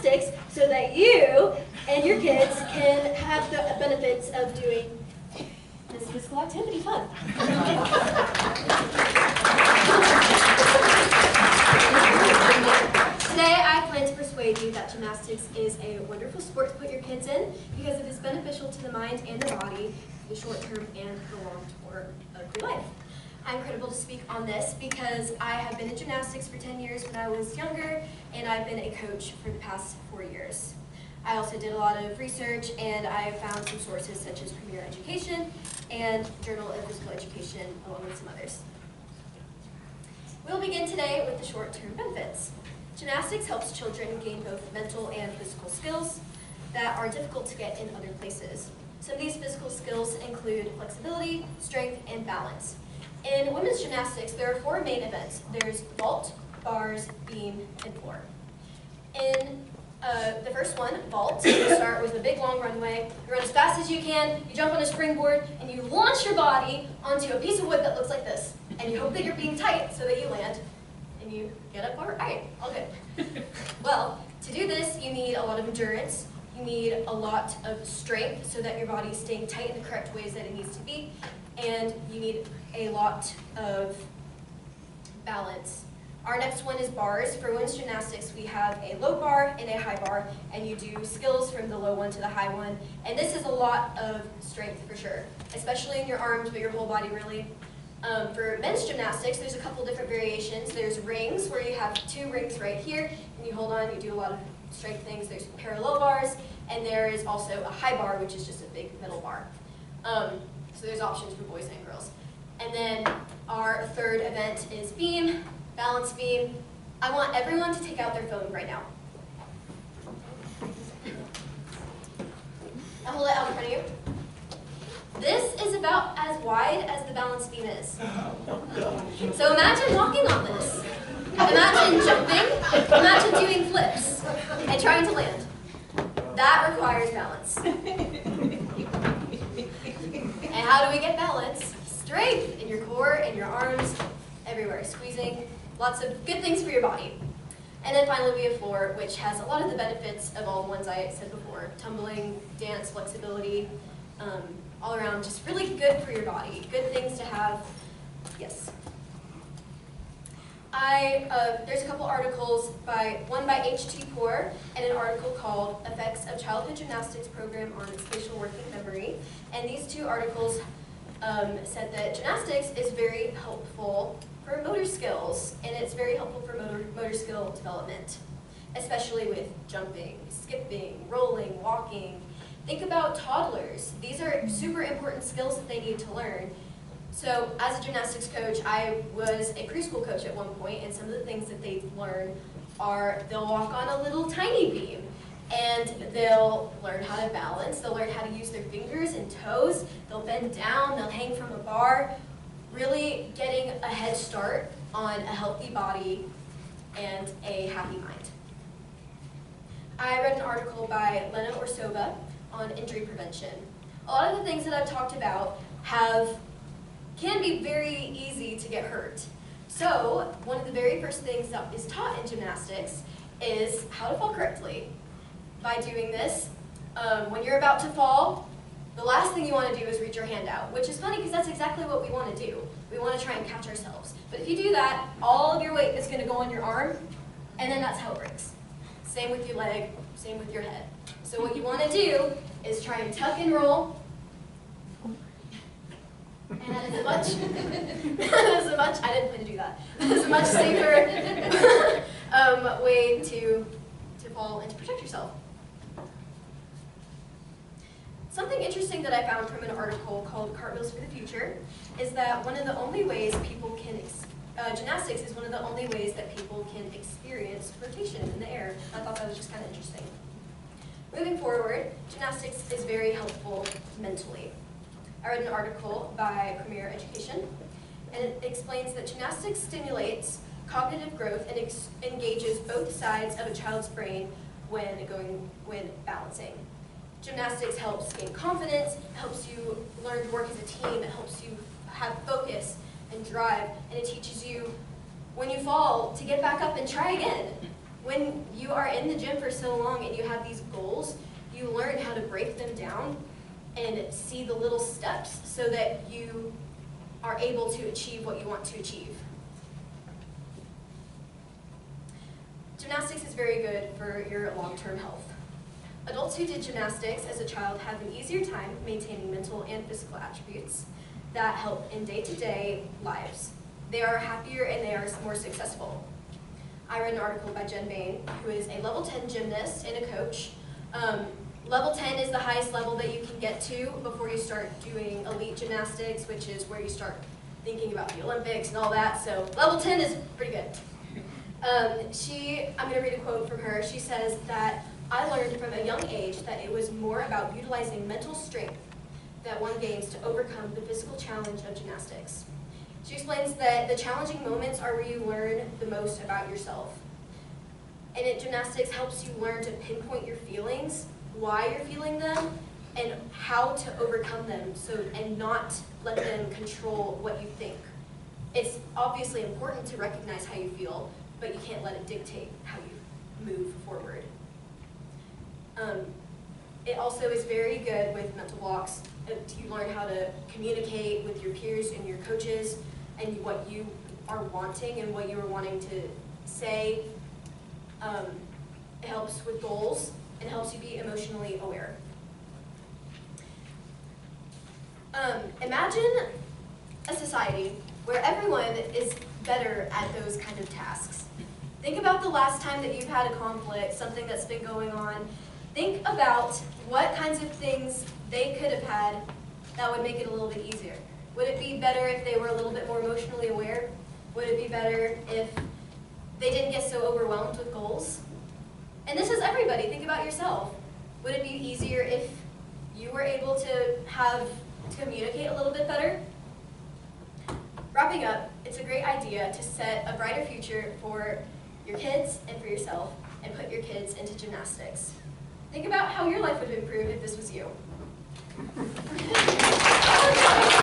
gymnastics so that you and your kids can have the benefits of doing this physical activity fun. Today, I plan to persuade you that gymnastics is a wonderful sport to put your kids in because it is beneficial to the mind and the body, the short term and the long term of your life. I'm credible to speak on this because I have been in gymnastics for 10 years when I was younger, and I've been a coach for the past 4 years. I also did a lot of research, and I found some sources such as Premier Education and Journal of Physical Education, along with some others. We'll begin today with the short-term benefits. Gymnastics helps children gain both mental and physical skills that are difficult to get in other places. Some of these physical skills include flexibility, strength, and balance. In women's gymnastics, there are 4 main events. There's vault, bars, beam, and floor. In the first one, vault, you start with a big long runway. You run as fast as you can, you jump on a springboard, and you launch your body onto a piece of wood that looks like this. And you hope that you're being tight so that you land, and you get up all right, all good. Well, to do this, you need a lot of endurance. You need a lot of strength so that your body is staying tight in the correct ways that it needs to be. And you need a lot of balance. Our next one is bars. For women's gymnastics, we have a low bar and a high bar, and you do skills from the low one to the high one. And this is a lot of strength for sure, especially in your arms, but your whole body really. For men's gymnastics, there's a couple different variations. There's rings, where you have 2 rings right here, and you hold on, you do a lot of strength things. There's parallel bars, and there is also a high bar, which is just a big metal bar. So there's options for boys and girls. And then our third event is beam, balance beam. I want everyone to take out their phone right now. Now hold it out in front of you. This is about as wide as the balance beam is. So imagine walking on this. Imagine jumping, imagine doing flips, and trying to land. That requires balance. And how do we get balance? Strength in your core, in your arms, everywhere. Squeezing, lots of good things for your body. And then finally we have floor, which has a lot of the benefits of all the ones I said before. Tumbling, dance, flexibility, all around, just really good for your body. Good things to have. Yes. There's a couple articles, one by H.T. Poor, and an article called Effects of Childhood Gymnastics Program on Spatial Working Memory. And these 2 articles said that gymnastics is very helpful for motor skills, and it's very helpful for motor skill development, especially with jumping, skipping, rolling, walking. Think about toddlers. These are super important skills that they need to learn. So as a gymnastics coach, I was a preschool coach at one point, and some of the things that they learn are they'll walk on a little tiny beam, and they'll learn how to balance, they'll learn how to use their fingers and toes, they'll bend down, they'll hang from a bar, really getting a head start on a healthy body and a happy mind. I read an article by Lena Orsova on injury prevention. A lot of the things that I've talked about can be very easy to get hurt. So one of the very first things that is taught in gymnastics is how to fall correctly. By doing this, when you're about to fall, the last thing you want to do is reach your hand out, which is funny because that's exactly what we want to do. We want to try and catch ourselves. But if you do that, all of your weight is going to go on your arm, and then that's how it breaks. Same with your leg, same with your head. So what you want to do is try and tuck and roll. And that is a much, I didn't plan to do that. That is a much safer way to fall and to protect yourself. Something interesting that I found from an article called Cartwheels for the Future is that one of the only ways people can, gymnastics is one of the only ways that people can experience rotation in the air. I thought that was just kind of interesting. Moving forward, gymnastics is very helpful mentally. I read an article by Premier Education, and it explains that gymnastics stimulates cognitive growth and engages both sides of a child's brain when balancing. Gymnastics helps gain confidence, helps you learn to work as a team, it helps you have focus and drive, and it teaches you, when you fall, to get back up and try again. When you are in the gym for so long and you have these goals, you learn how to break them down and see the little steps so that you are able to achieve what you want to achieve. Gymnastics is very good for your long-term health. Adults who did gymnastics as a child have an easier time maintaining mental and physical attributes that help in day-to-day lives. They are happier and they are more successful. I read an article by Jen Bain, who is a level 10 gymnast and a coach. Level 10 is the highest level that you can get to before you start doing elite gymnastics, which is where you start thinking about the Olympics and all that. So level 10 is pretty good. I'm going to read a quote from her. She says that, "I learned from a young age that it was more about utilizing mental strength that one gains to overcome the physical challenge of gymnastics." She explains that the challenging moments are where you learn the most about yourself. And gymnastics helps you learn to pinpoint your feelings, why you're feeling them, and how to overcome them, and not let them control what you think. It's obviously important to recognize how you feel, but you can't let it dictate how you move forward. It also is very good with mental blocks. You learn how to communicate with your peers and your coaches and what you are wanting and what you are wanting to say. It helps with goals. It helps you be emotionally aware. Imagine a society where everyone is better at those kind of tasks. Think about the last time that you've had a conflict, something that's been going on. Think about what kinds of things they could have had that would make it a little bit easier. Would it be better if they were a little bit more emotionally aware? Would it be better if they didn't get so overwhelmed with goals? And this is everybody. Think about yourself. Would it be easier if you were able to communicate a little bit better? Wrapping up, it's a great idea to set a brighter future for your kids and for yourself and put your kids into gymnastics. Think about how your life would improve if this was you.